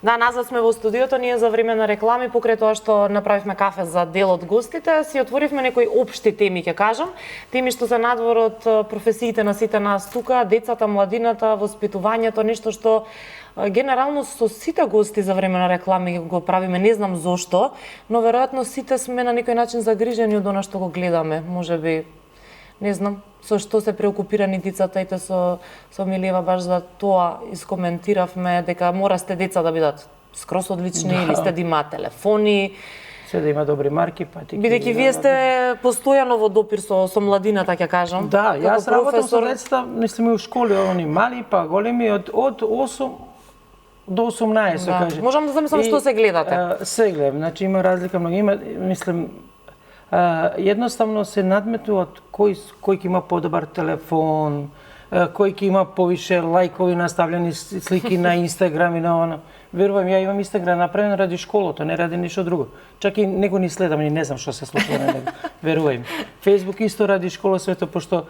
Да, назад сме во студиото, ние за време на реклами, покрај тоа што направивме кафе за дел од гостите, си отворивме некои општи теми, ќе кажам. Теми што се надвор од професиите на сите нас тука, децата, младината, воспитувањето, нешто што генерално со сите гости за време на реклами го правиме, не знам зошто, но веројатно сите сме на некој начин загрижени од она што го гледаме, можеби, не знам, со што се преокупирани децата, ете со Милева баш за тоа искоментиравме дека мора сте деца да бидат скрос одлични, или сте да имаат телефони, се да има добри марки, па ти. Бидејќи вие сте постојано во допир со младината, ќе кажам. Да, јас работам со децата, мислам и у школи, они мали па големи од 8 до 18, да. каже. Можам да замислам што се гледате. Се гледам, значи има разлика многу. Има, мислам, едноставно се надметуваат кој ќе има подобар телефон, кој ќе има повише лајкови наставljeni слики на Инстаграм и на она. Верувам, ја имам Инстаграм направен ради школото, не ради ништо друго. Чак и него ни следам и не знам што се случува на него. Верувај. Фејсбук исто ради школа свето, пошто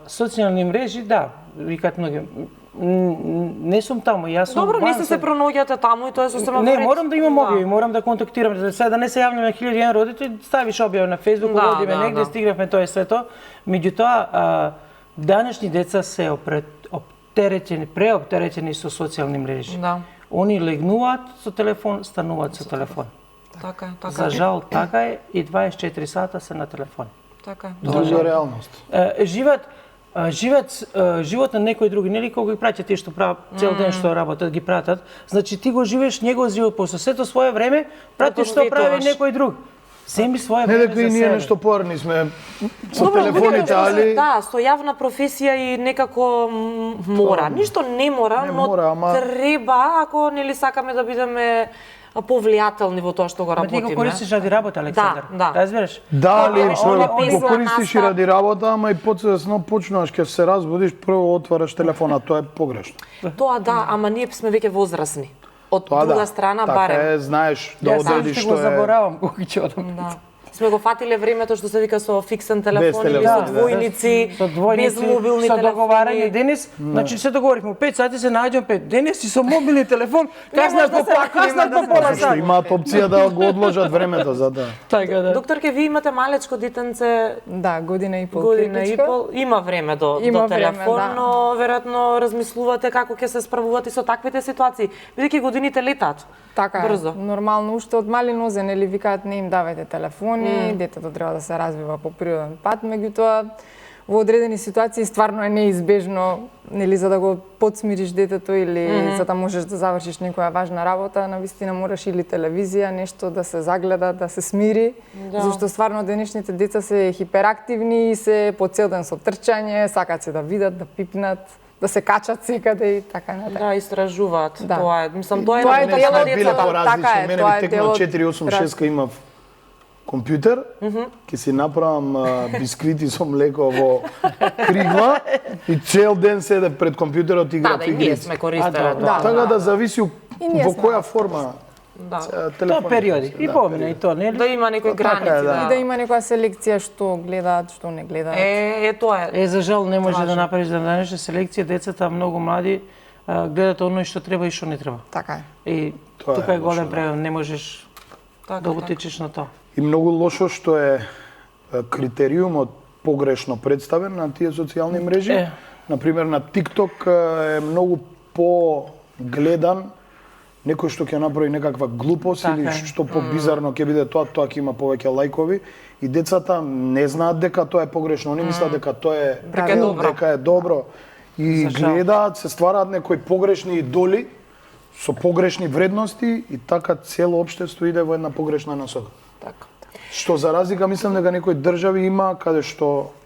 социјални мрежи, да, викаат многи. Не сум таму, јас сум. Добро, не се пронаоѓате таму и тоа е сосема. Не, морам да имам објави, морам да контактирам, да не се јавиме 1000 родители, ставиш објава на Фејсбук, одиме негде, стигнавме тоа и се тоа. Меѓутоа, данешни деца се преоптеретени со социјални мрежи. Да. Они легнуваат со телефон, стануваат со телефон. Така е, така. За жал, така е, и 24 сата се на телефон. Така е. Друга реалност. Живот на некој други, нели кога ги праќат тие што прават цел ден што работат, ги пратат, значи ти го живееш неговиот живот, после сето свое време пратиш што прави некој друг. Семи свое време. Не дека и ние нешто порни сме со телефоните, али да, со јавна професија и некако мора. Ништо не мора, но треба ако нели сакаме да бидеме повлијателни во тоа што го работиме. Ти го користиш ради работа, Александар. Да. Разбираш? Да, али го користиш и ради работа, ама и подсвесно почнуваш ќе се разбудиш, прво отвараш телефона, тоа е погрешно. Тоа да, ама ние сме веќе возрастни. Од друга страна барем. Така е, знаеш да одредиш што е. Јас го заборавам кога ќе одам. Да. Сме го фатиле времето што се вика со фиксен телефон или со двојници, без мобилни телефони. Со договарање денес, значи се договоривме 5 сати се наоѓам 5. Денес и со мобилни телефон, каснат по пола сат. Имаат опција да го одложат времето за да. Така да. Докторке, ви имате малечко детенце. Да, година и пол. Има време до телефон, но веројатно размислувате како ќе се справувате со таквите ситуации, бидејќи годините летаат. Така брзо. Нормално уште од мали нозе, нели викаат не им давајте телефони, детето треба да се развива по природен пат, меѓутоа во одредени ситуации стварно е неизбежно, нели за да го подсмириш детето или за да можеш да завршиш некоја важна работа, навистина мораш или телевизија, нешто да се загледа, да се смири, зашто стварно денешните деца се хиперактивни и се по цел ден со трчање, сакаат се да видат, да пипнат, да се качат секаде и така натаму. Да, истражуваат. Да. Тоа е, мислам, тоа е делот на децата. Така е, мене ми текна 486 имав компјутер, ќе си направам бисквити со млеко во кригла и цел ден седе пред компјутерот играв игри. Да, ние сме користеле тоа. Така да зависи во која форма. Тоа периоди. И помина и тоа, нели? Да има некои граници, И да има некоја селекција што гледаат, што не гледаат. Тоа е. За жал не може да направиш за данешна селекција, децата многу млади гледаат оној што треба и што не треба. Така е. И тука е голем проблем, не можеш да утечеш на тоа. И многу лошо што е критериумот погрешно представен на тие социјални мрежи. Например, на TikTok е многу по-гледан некој што ќе направи некаква глупост или што по-бизарно ќе биде тоа ќе има повеќе лајкови и децата не знаат дека тоа е погрешно, они мислат дека тоа е дека е добро и гледаат, се ствараат некои погрешни идоли со погрешни вредности и така цело општество иде во една погрешна насока. Така. Што за разлика мислам дека некои држави има каде што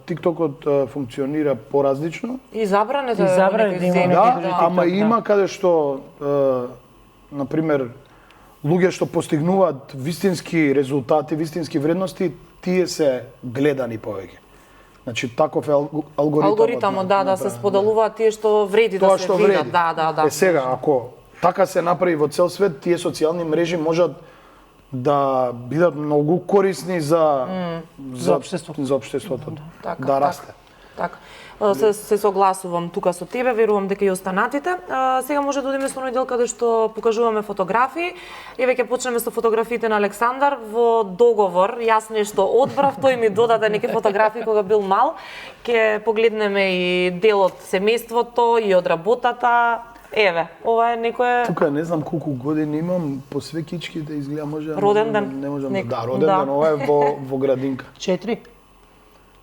TikTokот функционира поразлично. И забрането да, ама има каде што например луѓе што постигнуваат вистински резултати, вистински вредности, тие се гледани повеќе. Значи таков е алгоритмот. Да, се споделуваат тие што вреди да се видат. Да. Сега, ако така се направи во цел свет, тие социјални мрежи можат да бидат многу корисни за општеството, да расте. Така. се согласувам тука со тебе, верувам дека и останатите. Сега може да одиме со оној дел каде што покажуваме фотографии. Еве ќе почнеме со фотографиите на Александар. Во договор, јас нешто одбрав, тој ми додаде неки фотографии кога бил мал. Ќе погледнеме и дел од семејството и од работата. Еве, ова е некое... Тука не знам колку години имам, по све кичките изгледа може... Роден ден. Не можам Нек- да, роден да. ден, ова е во градинка. 4?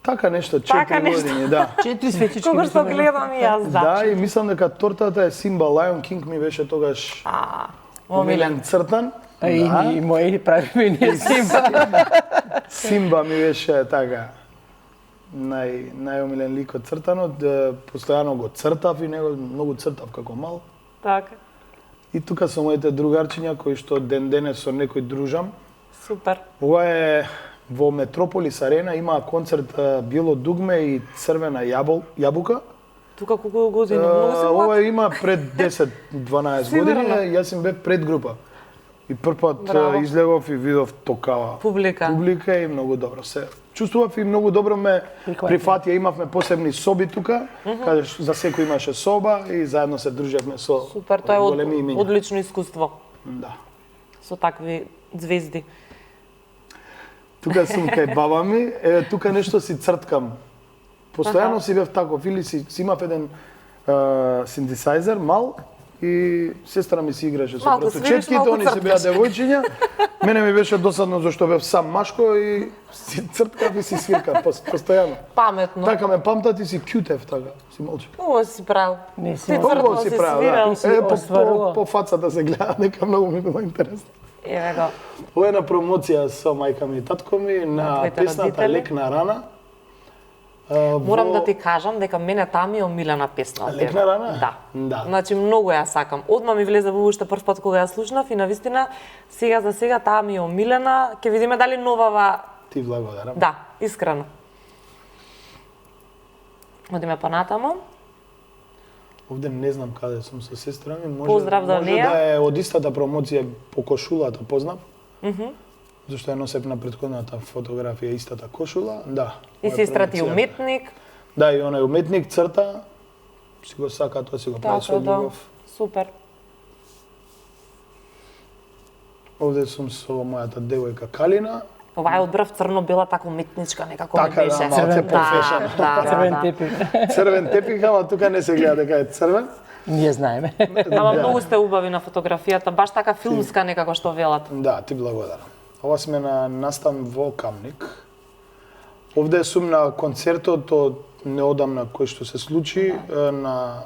Така нешто, 4 Така нешто. години, да. 4 светички. Кога што гледам и јас, Да, и мислам дека тортата е Симба, Lion King ми беше тогаш Омилен. цртан. А и мои правиме ние Симба. Симба ми беше така најомилен лик од цртанот, постојано го цртав и него многу цртав како мал. Така. И тука со моите другарчиња кои што ден денес со некој дружам. Супер. Ова е во Метрополис Арена, има концерт Било дугме и Црвена јабука. Тука колку години, многу си Ова млад. има пред 10-12 Сигурно. години, јас им бев пред група. И прв пат Браво. излегов и видов токава Публика. и многу добро се. Чувствував и многу добро ме прифатија, имавме посебни соби тука, каде за секој имаше соба и заедно се дружевме со Супер, тоа е големи имиња. одлично искуство Да. со такви звезди. Тука сум кај баба ми, тука нешто си црткам. Постојано си бев таков, или си имав еден синтесајзер мал и сестра ми си играше со Малку свириш, проточетките, малку они си беа црткаш. девојчиња. Мене ми беше досадно зашто бев сам машко и си црткав и си свиркав постојано. Паметно. Така ме памтат и си кјутев така, си молчев. Ова си правил. Не си Ти молчев. цртал, Тоа си си правил, свирал. да. Си По остварувал. фацата се гледа, нека многу ми било интересно. Еве го. Ова е на промоција со мајка ми и татко ми на твоите песната родители. Лек на рана. Морам да ти кажам дека мене таа ми е омилена песна од тебе. Лек на рана? Да. Да. Значи многу ја сакам. Одма ми влезе во уште прв пат кога ја слушнав и навистина сега за сега таа ми е омилена. Ќе видиме дали новава. Ти благодарам. Да, искрено. Одиме понатаму. Овде не знам каде сум со сестра ми, Поздрав до може неа. да е од истата промоција по кошулата, познав. Зашто ја носев на претходната фотографија истата кошула, да. И ова е сестра ти промоција. уметник. Да, и оној уметник црта, си го сака, тоа си го прави со да. љубов. Супер. Овде сум со мојата девојка Калина. Ова е од брв црно-бела така уметничка некако Така, ми да, беше. малце профешен. Црвен тепих. Црвен тепих, ама тука не се гледа дека е црвен. Ние знаеме. Ама Да. многу сте убави на фотографијата, баш така филмска некако што велат. Да, ти благодарам. Ова сме на настан во Камник. Овде сум на концертот од неодамна кој што се случи на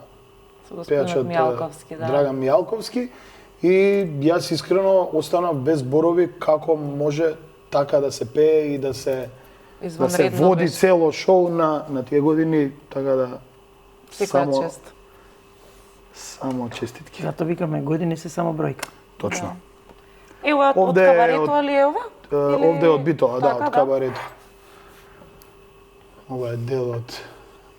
Со господинот пејачот Мијалковски, да. Драган Мијалковски и јас искрено останав без зборови како може така да се пее и да се Извонредно води беше. цело шоу на тие години, така да Секоја чест. само честитки. Зато викаме години се само бројка. Точно. Ево од Овде е кабарето од- ли е ова? Овде е од Битола, да, Така, од да. кабарето. Ова е дел од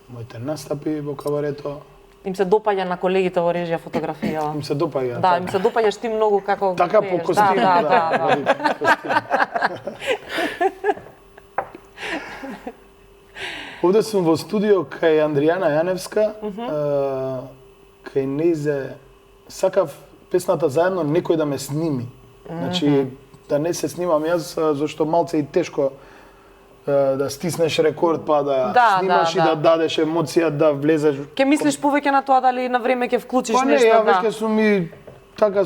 моите настапи во кабарето. Им се допаѓа на колегите во режија фотографија. Им се допаѓа. Да, им се допаѓаш ти многу како Така пееш. по костим, Да, да, да. костим. Овде сум во студио кај Андријана Јаневска, кај нејзе сакав песната заедно некој да ме сними. Значи да не се снимам јас зашто малце и тешко да стиснеш рекорд па да, Да, снимаш да, и да да. дадеш емоција да влезеш. Ке мислиш повеќе на тоа дали на време ќе вклучиш Па не, нешто, ја да. веќе сум и така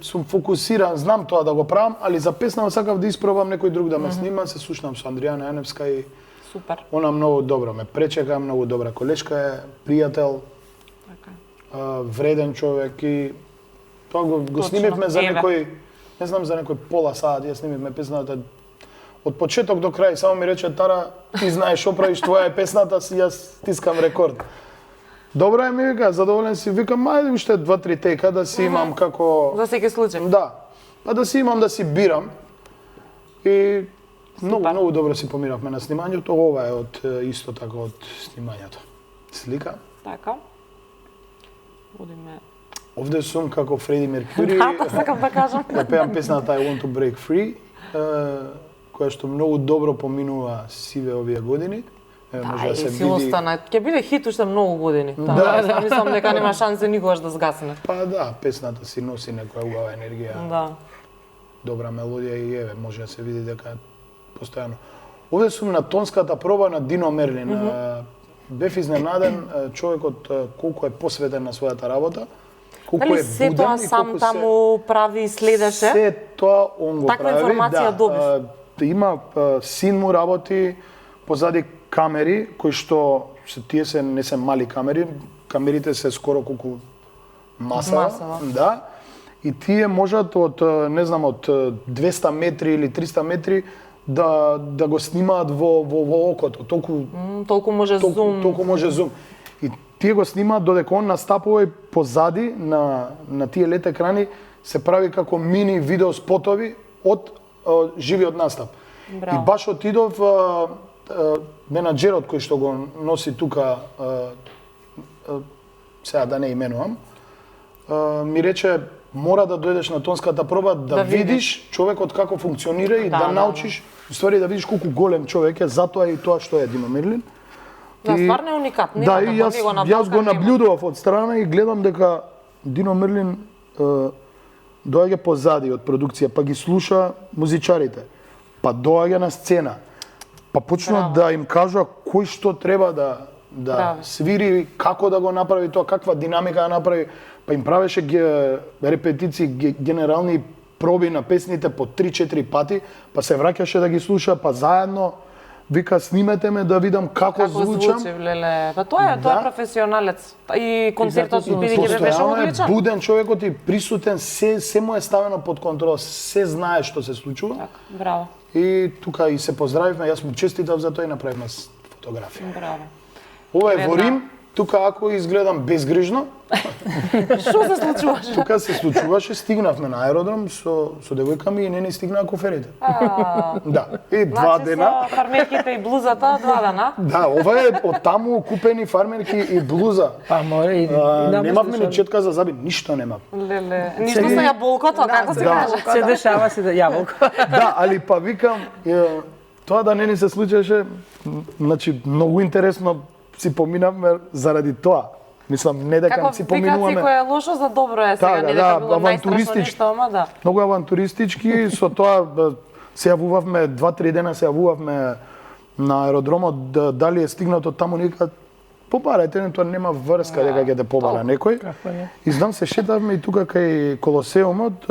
сум фокусиран, знам тоа да го правам, али за песнава сакав да испробам некој друг да ме снима, се слушнам со Андријана Јаневска и Супер. она многу добро ме пречека, многу добра колешка е, пријател, Така. вреден човек и тоа го Точно, снимивме за еве. некој, не знам за некој пола сат, ја снимивме песната од почеток до крај, само ми рече Тара, ти знаеш што правиш, твоја е песната, си јас стискам рекорд. Добро е, ми вика, задоволен си, викам, ајде уште 2-3 тека да си имам како... За секој случај. Да, па да си имам да си бирам. И многу добро си помиравме на снимањето, ова е од исто така од снимањето. Слика. Така. Одиме. Овде сум како Фреди Меркјури. Да, тоа сакам да кажам. Да пеам песната I Want to Break Free, која што многу добро поминува сиве овие години. може Да, да се и си види. остана. Ќе биде хит уште многу години. Да. Мислам дека нема шансе никогаш да згасне. Па да, песната си носи некоја убава енергија, Да. добра мелодија и еве, може да се види дека постојано. Овде сум на тонската проба на Дино Мерлин. Бев изненаден човекот колку е посветен на својата работа, колку Дали е се буден тоа и сам колку таму прави и следеше? Се тоа он го Таква прави. информација добив. Има син му работи позади камери кои што тие се не се мали камери, камерите се скоро колку масава, да. И тие можат од не знам од 200 метри или 300 метри да го снимаат во окото. Толку може зум. Толку може зум. И тие го снимаат додека он настапува и позади на тие лед екрани се прави како мини видео спотови од живиот настап. Браво. И баш отидов менаџерот кој што го носи тука сега да не именувам, ми рече мора да дојдеш на тонската проба да видиш човекот како функционира и да научиш, ствари да видиш колку голем човек е, затоа и тоа што е Дино Мерлин. Да, стварно е уникат. Да, и јас го наблюдував од страна и гледам дека Дино Мерлин доаѓа позади од продукција, па ги слуша музичарите, па доаѓа на сцена, па почна да им кажа кој што треба да свири, како да го направи тоа, каква динамика да направи, па им правеше репетиции, генерални проби на песните по 3-4 пати, па се враќаше да ги слуша, па заедно вика снимете ме да видам како звучам. Звучи, леле. Па тоа е професионалец. И концертот бидејќи беше одличен. Е буден човекот и присутен, се му е ставено под контрола, се знае што се случува. Така, браво. И тука и се поздравивме, јас му честитав за тоа и направивме фотографија. Браво. Ова е во Рим, тука ако изгледам безгрижно. Што се случуваше? Тука се случуваше, стигнавме на аеродром со девојка ми и не ни стигнаа коферите. Да, и два дена. Со фармерките и блузата, 2 дена. Да, ова е од таму купени фармерки и блуза. Па море и Немавме ни четка за заби, ништо немав. Леле, ништо со јаболкото, како се да. каже. се дешава се јаболко. Да, али па викам, тоа да не ни се случеше, значи многу интересно си поминавме заради тоа. Мислам, не дека си поминуваме. Како викаци кој е лошо за добро е сега, не дека било најстрашно нешто, ама да. Многу авантуристички, со тоа се јавувавме 2-3 дена се јавувавме на аеродромот, дали е стигнато таму никад. Побарајте, тоа нема врска дека ќе те побара некој. И знам се шетавме и тука кај Колосеумот,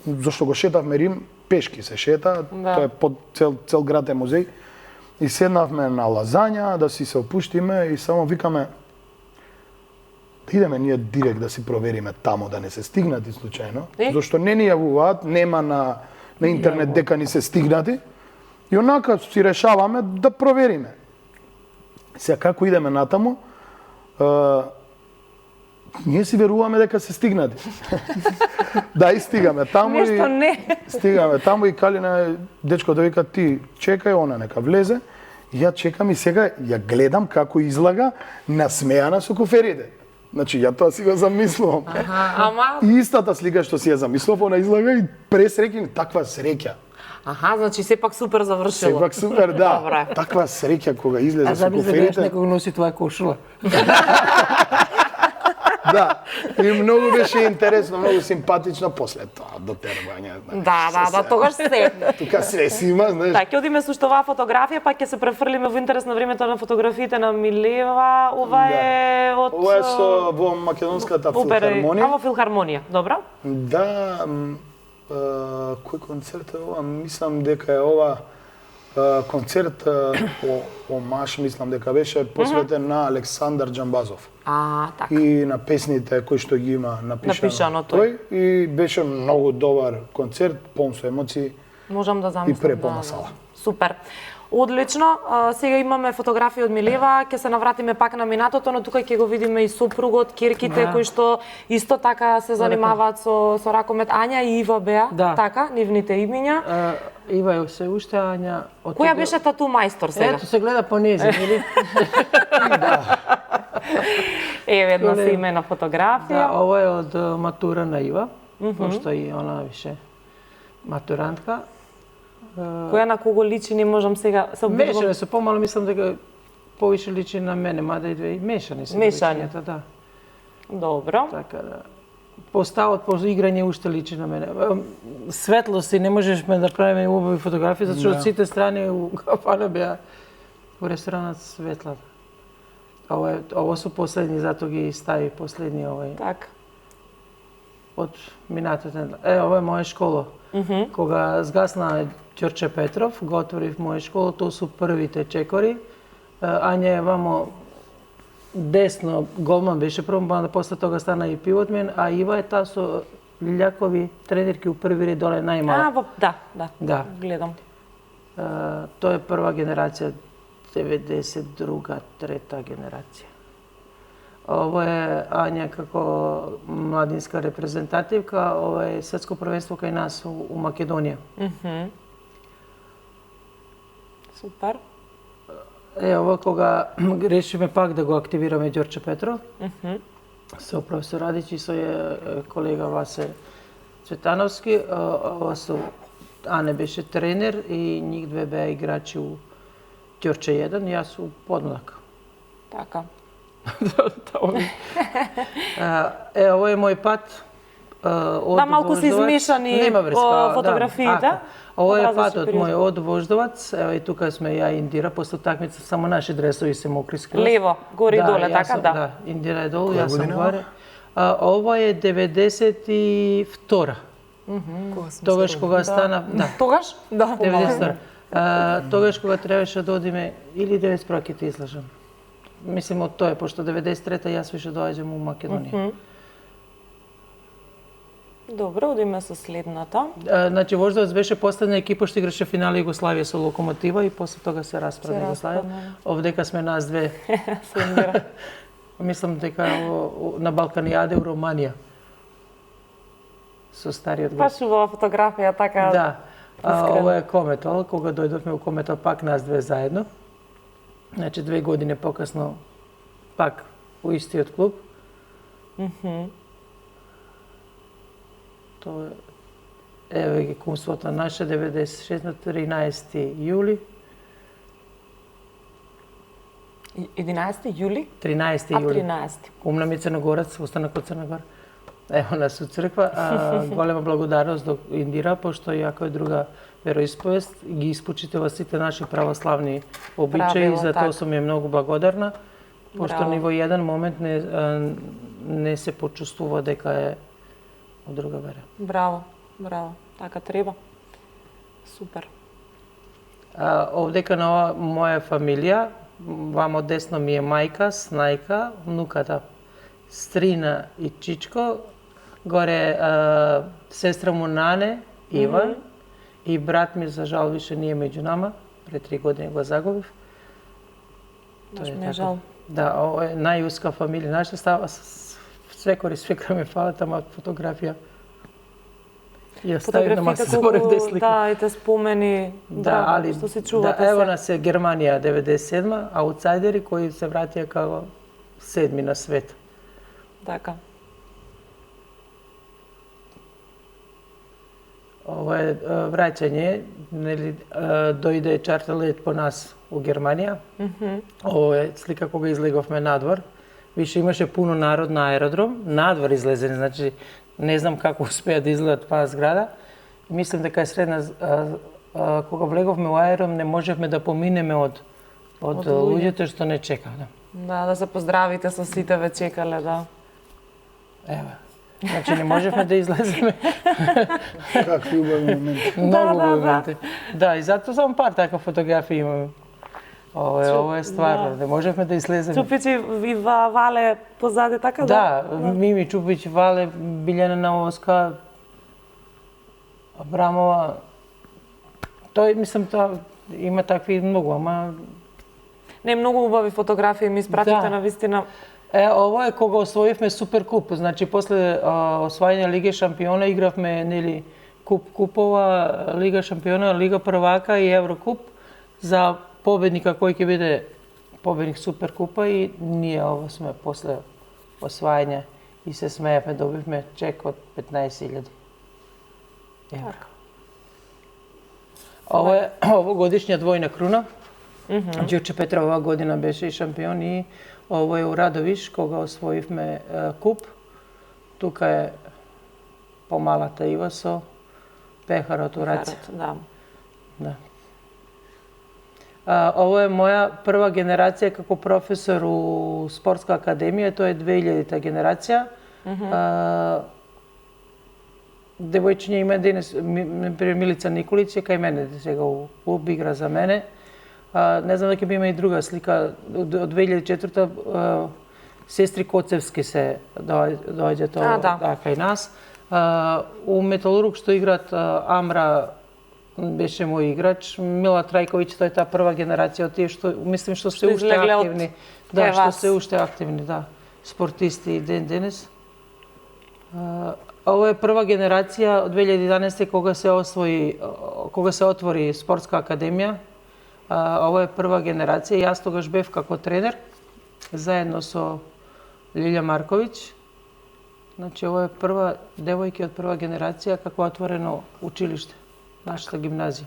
зашто го шетавме Рим, пешки се шета, тоа е под цел град е музеј. И седнавме на лазања, да си се опуштиме и само викаме да идеме ние директ да си провериме таму, да не се стигнати случајно. Зашто не ни јавуваат, нема на интернет дека ни се стигнати. И онака си решаваме да провериме. Сега како идеме натаму, ние си веруваме дека се стигнати. Да, и стигаме таму. Нешто не. Стигаме таму и Калина, дечко да вика ти чекај, она нека влезе. Ја чекам и сега ја гледам како излага насмеана со коферите. Значи, ја тоа си го замислувам. Ама... И истата слика што си ја замислував, она излага и пресреќен, таква среќа. Аха, значи сепак супер завршило. Сепак супер, да. Добре. Таква среќа кога излезе со коферите. коферите. Некој носи твоја кошула. Да, и многу беше интересно, многу симпатично после тоа дотервање. Да, тогаш се. Тука се си има, знаеш. Да, ќе одиме со оваа фотографија, па ќе се префрлиме во интерес на времето на фотографиите на Милева. Ова е од... Ова е во Македонската филхармонија. Во филхармонија, добро? Да, кој концерт е ова? Мислам дека е ова концерт омаш, мислам дека беше посветен на Александар Џамбазов. Така. И на песните кои што ги има напишано тој. И беше многу добар концерт, полн со емоции. Можам да замислам. И преполна сала. Супер. Одлично. Сега имаме фотографија од Милева, ќе се навратиме пак на минатото, но тука ќе го видиме и сопругот, керките кои што исто така се занимаваат со ракомет. Ања и Ива беа, така, нивните имиња. Ива е се уште, Ања... Која беше тату мајстор сега? Ето се гледа по незе, нели? Еве една семена фотографија. Да, ова е од матура на Ива, пошто и она беше матурантка. Која на кого личи, не можам сега се обидувам. Беше, се помало, мислам дека повише личи на мене, мада и две мешани се Мешани. личињата, да. Добро. Така да. По ставот, по играње уште личи на мене. Светлости не можешме да правиме убави фотографии, затоа што од сите страни у кафана беа у ресторанот светла. Ово се последни, затоа ги стави последни овој. Така. Од минатата недела. Ова е моја школа. Кога згасна Ѓорче Петров, го отворив моја школа, тоа су првите чекори. Ања е вамо десно, голман беше прво, мада после тога стана и пивот мен, а Ива е таа со лјакови тренерки у први ред, доле најмала. Да. Гледам. Тоа е прва генерација, 92-та, трета генерација. Ова е Ања како младинска репрезентативка, ова е светско првенство кај нас у Македонија. Супер. Ова кога решиме пак да го активираме Ѓорче Петров, со професор Радич и со колега Васе Цветановски, ова со Ане беше тренер и нив две беа играчи у Ѓорче 1, јас у подмлак. Така. Ова е мој пат од Да, малку се измешани фотографиите. Ова е патот мој од Вождовац, ево и тука сме ја Индира, после такмица само наши дресови се мокри скроз. Лево, горе и доле, така, да. Да, Индира е долу, јас сум горе. Ова е 92-та. Тогаш кога стана, да. Тогаш? Да. 92-та. Тогаш кога требаше да одиме или 91 ќе те излажам. Мислим од тоа, пошто 93-та јас више доаѓам у Македонија. Добро, одиме со следната. Значи Вождовац беше последна екипа што играше финале Југославија со Локомотива и после тога се распадна Југославија. Овдека сме нас две. Мислам дека на Балканијаде у Романија. Со стариот гол. Баш убава фотографија, така. Да. Ова е Кометол, кога дојдовме у Кометол пак нас две заедно. Значи 2 години покасно пак у истиот клуб. Тоа е ги кумството наше 96 на 13 јули. 11 јули? 13 јули. 13. Кумна ми Црногорец, останак од Црногора. Ево нас у црква. Голема благодарност до Индира, пошто јако е друга вероисповест, ги испочитува сите наши православни обичаи, затоа сум ја многу благодарна, пошто ни во еден момент не се почувствува дека е од друга вера. Браво, браво, така треба. Супер. Овдека на моја фамилија, вамо десно ми е мајка, снајка, внуката, стрина и чичко, горе сестра му Нане, Иван, и брат ми, за жал, више не е меѓу нама, пред 3 години го загубив. Баш ми е жал. Да, ова е најуска фамилија. Наша става свекори, свекра ми фала, тама фотографија. Ја стави на маса, заборев да слика. Да, и те спомени, да, али, што се чувате ево нас е Германија 97, аутсайдери кои се вратија како 7 на свет. Така. Ова е враќање, нели, дојде чартерлет по нас у Германија. Ова е слика кога излеговме надвор. Више имаше пуно народ на аеродром, надвор излезени, значи не знам како успеа да изгледат таа зграда. Мислам дека е средна, кога влеговме у аеродром не можевме да поминеме од луѓето што не чекаа. Да се поздравите со сите, ве чекале, да. Ева. Значи не можевме да излеземе. Какви убави моменти. Многу моменти. Да, и затоа само пар така фотографии имаме. Ова е стварно, не можевме да излеземе. Чупич и Вале позади, така да? Да, Мими Чупич, Вале, Билјана Наовска, Абрамова. Тој, мислам, има такви многу, ама... Не, многу убави фотографии ми испратите на вистина. Ова е кога освоивме Суперкуп, значи после освајање Лига Шампиона игравме, нели, купова, Лига Шампиона, Лига Првака и Еврокуп за победника кој ќе биде победник Суперкупа и ние ова сме после освајање и се смеевме, добивме чек од 15.000 евра. Ова е овогодишња двојна круна. Ѓурче Петров оваа година беше и шампион и овој у Радовиш кога освоивме куп. Тука е помалата Ива со пехарот у раце. Да. Да. Ово е моја прва генерација како професор у спортска академија, тоа е 2000-та генерација. Девојчиња има денес, Милица Николиć е кај мене сега у клуб, игра за мене. Не знам дека има и друга слика, од 2004-та сестри Коцевски се доаѓа тоа кај нас. У Металург што играат Амра беше мој играч, Мила Трајковиќ, тоа е таа прва генерација од тие што мислим што се уште активни. Да, што се уште активни, да. Спортисти и ден денес. Ова е прва генерација од 2011 кога се отвори спортска академија. Ова е прва генерација. Јас тогаш бев како тренер заедно со Лилја Марковиќ. Значи ова е прва девојка од прва генерација како отворено училиште, нашата гимназија.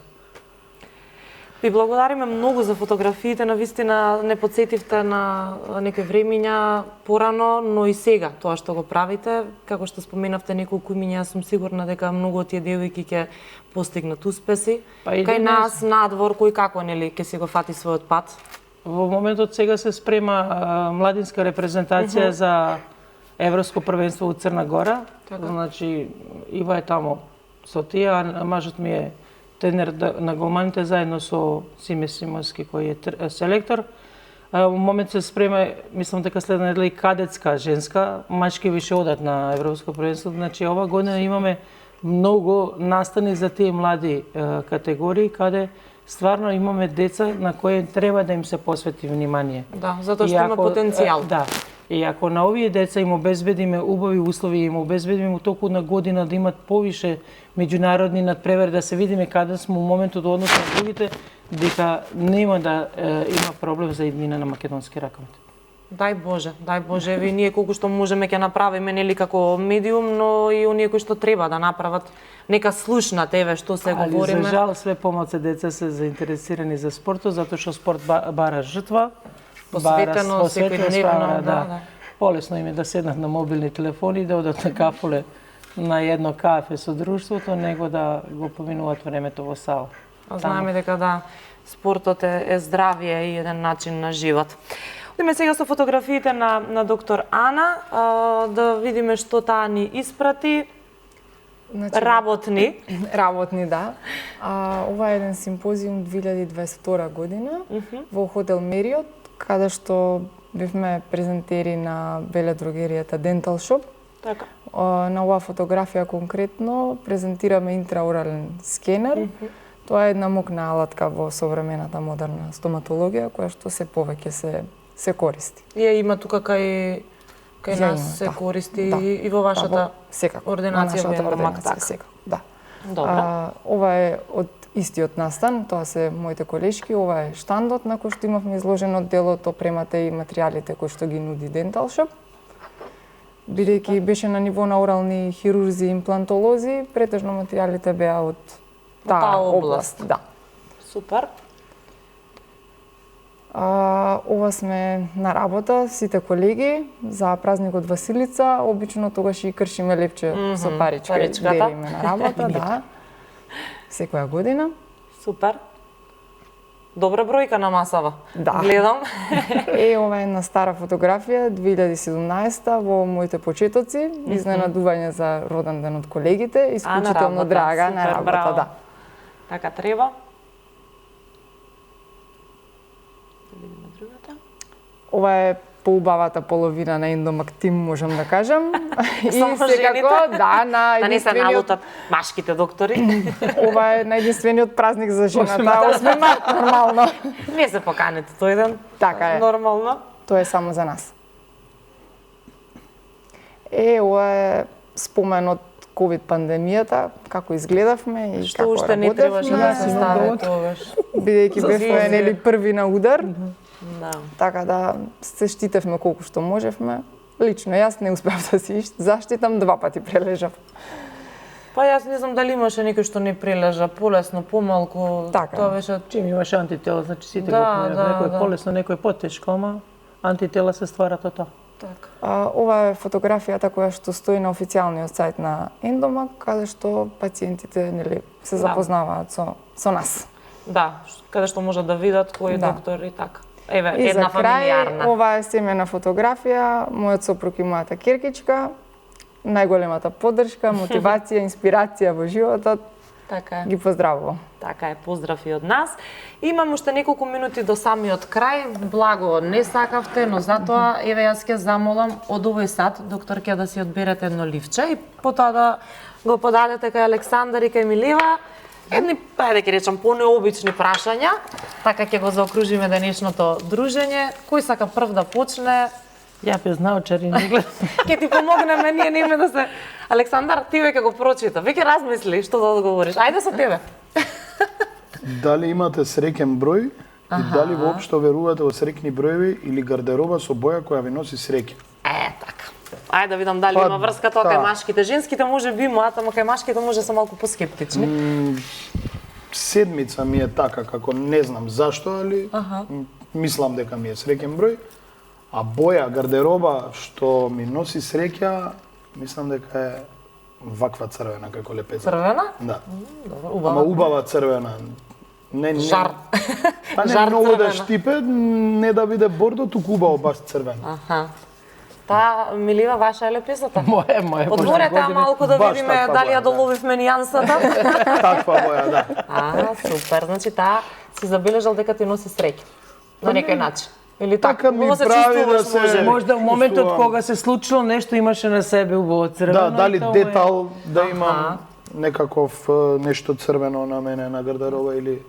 Ви благодариме многу за фотографиите, навистина не подсетивте на некои времиња порано, но и сега тоа што го правите, како што споменавте неколку имиња, сум сигурна дека многу од тие девојки ќе постигнат успеси. Кај нас надвор кој како нели ќе си го фати својот пат? Во моментот сега се спрема младинска репрезентација за Европско првенство у Црна Гора. Значи Ива е тамо со тие, а мажот ми е тренер на голманите заедно со Симе Симовски кој е селектор. Во момент се спрема, мислам дека следна недела и кадетска женска, мачки више одат на Европско првенство. Значи ова година имаме многу настани за тие млади категории каде стварно имаме деца на кои треба да им се посвети внимание. Да, затоа што има потенцијал. Да. И ако на овие деца им обезбедиме убави услови, им обезбедиме у току на година да имат повише меѓународни надпревари, да се видиме каде сме у моментот однос на другите, дека нема да има проблем за иднина на македонски ракомет. Дај Боже, еве ние колку што можеме ќе направиме нели како медиум, но и оние кои што треба да направат, нека слушнат еве што се говориме. За жал све помалку деца се заинтересирани за спортот, затоа што спорт бара жртва, посветено секојдневно, да. Полесно им е да седнат на мобилни телефони и да одат на кафуле на едно кафе со друштвото, него да го поминуваат времето во сала. Знаеме дека да, спортот е здравие и еден начин на живот. Одиме сега со фотографиите на доктор Ана, да видиме што таа ни испрати. Значи, Работни, да. Ова е еден симпозиум 2022 година во хотел Мериот, каде што бевме презентери на веледрогеријата Dental Shop. Така. На оваа фотографија конкретно презентираме интраорален скенер. Тоа е една мокна алатка во современата модерна стоматологија, која што се повеќе се користи. Ја има тука кај нас се користи и во вашата ординација во Мактак. Да. Добра. Ова е од истиот настан, тоа се моите колешки, ова е штандот на кој што имавме изложено делот, опремата и материјалите кои што ги нуди Dental Shop. Бидејќи беше на ниво на орални хирурзи и имплантолози, претежно материјалите беа од таа област. Да. Супер. Ова сме на работа, сите колеги, за празникот Василица, обично тогаш и кршиме лепче со паричка, делиме на работа, да. Секоја година. Супер. Добра бројка на масава. Да. Гледам. Ова е една стара фотографија, 2017 во моите почетоци, изненадување за роден ден од колегите, исклучително драга на работа, браво. Да. Така треба. Ова е поубавата половина на Индомак тим, можам да кажам. И секако, да, на да не се налутат машките доктори. Ова е најдинствениот празник за жената, 8 март, нормално. Не се поканите тој ден. Така е. Нормално. Тоа е само за нас. Ова е спомен од ковид пандемијата, како изгледавме и што како уште не требаше да се стави тогаш. Бидејќи бевме нели први на удар. Да. Така да се штитевме колку што можевме. Лично јас не успеав да се заштитам, 2 пати прележав. Па јас не знам дали имаше некој што не прележа, полесно, помалку, Така. тоа беше... Чим имаш антитела, значи сите Да, го поминат. да, Некој да. полесно, некој потешко, ама антитела се стварат од тоа. Така. Ова е фотографијата која што стои на официјалниот сајт на Ендомак, каде што пациентите нели се запознаваат со нас. Да, каде што можат да видат кој Да. доктор и така. Еве, И една за крај, фамилиарна. ова е семена фотографија, мојот сопруг и мојата керкичка, најголемата поддршка, мотивација, инспирација во животот, Така е. ги поздравувам. Така е, поздрав и од нас. Имам уште неколку минути до самиот крај. Благо не сакавте, но затоа еве јас ќе замолам од овој сат докторке да си одберете едно ливче и потоа да го подадете кај Александар и кај Милива едни, ајде ќе речам, понеобични прашања. Така ќе го заокружиме денешното дружење. Кој сака прв да почне? Ја без научари не гледам. Ќе ти помогнеме, ние неме да се... Александар, ти веќе го прочита, веќе размисли што да одговориш. Ајде со тебе. Дали имате среќен број и дали воопшто верувате во среќни броеви или гардероба со боја која ви носи среќа? Така. Ајде да видам дали Па, има врска тоа кај да. машките. Женските може би имаат, ама кај машките може се малку поскептични. Седмица ми е така, како не знам зашто, али мислам дека ми е среќен број. А боја, гардероба што ми носи среќа, мислам дека е ваква црвена како лепеца. Црвена? Да. Добро, Ама убава. убава црвена. Не, Жар. Па не Жар многу да црвена. штипе, не да биде бордо, туку убаво баш црвена. Аха. Таа Милива ваша е лепесата? Моја. Отворете ја малку да Баш видиме таква дали ја боја, да. доловивме нијансата. Таква боја, да. Супер. Значи таа си забележал дека ти носи среќа. На некој начин. Или Така ми убаво се прави чувствуваш, да се- може би. Можда во моментот Чувствувам. кога се случило нешто имаше на себе убаво црвено. Да, дали и тоа детал да Аха. имам некаков нешто црвено на мене на гардероба или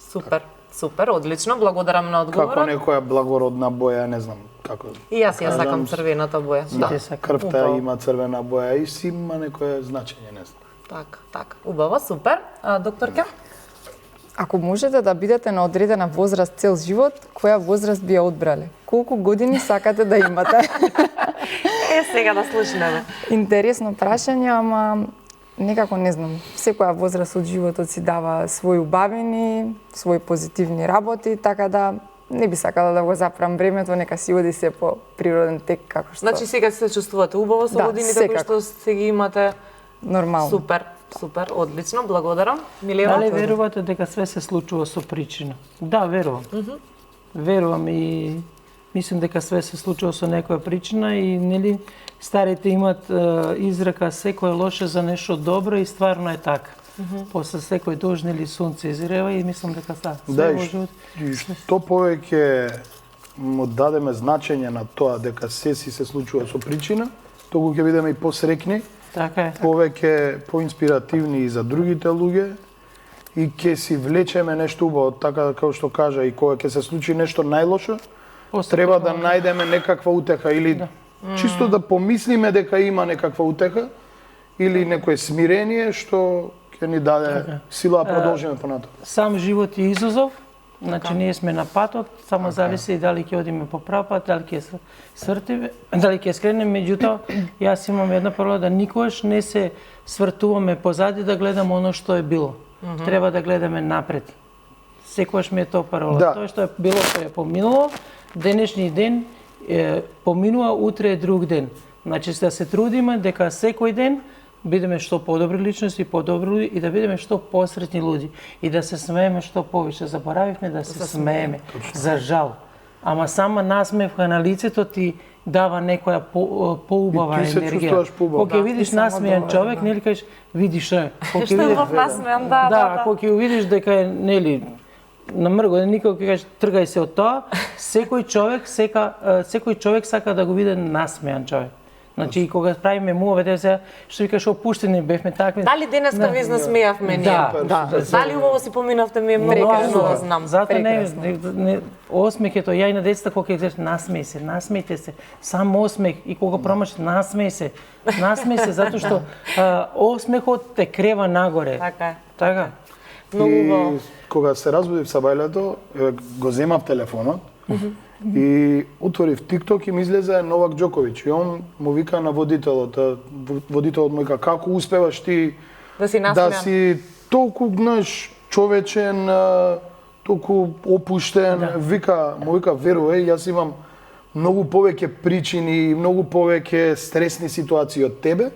Супер. Супер, одлично. Благодарам на како одговорот. некоја благородна боја, не знам како. И јас ја сакам Кажам, црвената боја. Сите Да. сакат. Крвта Убаво. има црвена боја и си има некое значење, не знам. Така. Убаво, супер. Докторке? Ако можете да бидете на одредена возраст цел живот, која возраст би ја одбрале? Колку години сакате да имате? Сега да слушнеме. Интересно прашање, ама некако не знам. Секоја возраст од животот си дава своји убавини, своји позитивни работи, така да не би сакала да го запрам времето, нека си оди се по природен тек како што Значи сега се чувствувате убаво со Да, годините кои секако. што се ги имате. нормално. Супер, одлично, благодарам. Милева? Дали верувате дека све се случува со причина? Да, верувам. Верувам и мислам дека све се случува со некоја причина и нели старите имат изрека секој е лоше за нешто добро и стварно е така. После секој дожд нели сонце изрева и мислам дека све Да, во живот. и што повеќе му дадеме значење на тоа дека се си се случува со причина, толку ќе бидеме и посрекни, Така е. повеќе поинспиративни и за другите луѓе и ќе си влечеме нешто убаво, така како што кажа, и кога ќе се случи нешто најлошо, После треба тоа, да најдеме некаква утеха или чисто да помислиме дека има некаква утеха или некое смирение што ќе ни даде сила да продолжиме понатаму. Сам живот е изазов, значи ние сме на патот, само зависи дали ќе одиме по прав пат, дали ќе се свртиме, дали ќе скренеме, меѓутоа јас имам една правила да никогаш не се свртуваме позади да гледаме оно што е било. Треба да гледаме напред. Секогаш ми е тоа парола. Да. Тоа што е било, што е поминало, денешни ден поминува, утре е друг ден. Значи да се трудиме дека секој ден бидеме што подобри личности, подобри луѓе и да бидеме што посретни луѓе и да се смееме што повише. Заборавивме да се смееме. За жал. Ама сама насмевка на лицето ти дава некоја поубава И ти се енергија. чувствуваш поубаво. Кога ќе видиш И само насмејан добро, човек, да. нели кажеш, види што е. Кога ќе Што е видиш во насмеан, да. да, ако ќе видиш дека е нели на мрго, никој ќе кажеш тргај се од тоа, секој човек сака да го види насмеан човек. Значи и кога правиме мувове, да се што викаш опуштени бевме такви. Дали денеска ви изнасмеавме ние? Да, Дали убаво си поминавте ми е многу Прекрасно. важно да знам. Затоа Прекрасно. не осмехето, ја и на децата кога ќе кажеш насмејте се, сам осмех и кога промашиш насмеј се затоа што осмехот те крева нагоре. Така е. Така. Многу убаво. И кога се разбудив сабајлето, го земав телефонот и отворив TikTok и ми излезе Новак Џоковиќ и он му вика на водителот, водителот му вика како успеваш ти Да си да насмеан. си толку, знаеш, човечен, толку опуштен, вика, верувај, јас имам многу повеќе причини и многу повеќе стресни ситуации од тебе,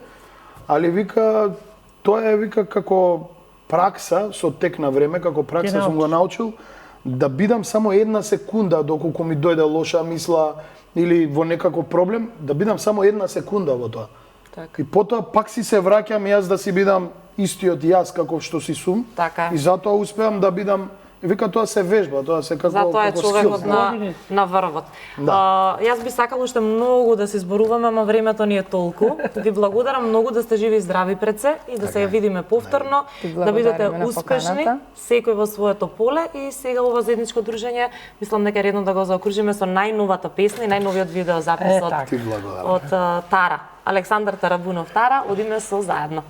али вика, тоа е вика како пракса со тек на време, како пракса сум го научил да бидам само една секунда доколку ми дојде лоша мисла или во некаков проблем, да бидам само една секунда во тоа. Така. И потоа пак си се враќам јас да си бидам истиот јас каков што си сум. Така. И затоа успеам да бидам, вика, тоа се вежба, тоа се како Затоа е како човекот скил. на врвот. Да. Јас би сакала уште многу да се зборуваме, ама времето ни е толку. Ви благодарам многу да сте живи и здрави пред се и да се ја видиме повторно, да бидете благодариме на успешни, поканата. секој во своето поле и сега ова заедничко дружење, мислам дека е редно да го заокружиме со најновата песна и најновиот видеозапис така. Ти благодарам. од Тара. Александар Тарабунов Тара, одиме со заедно.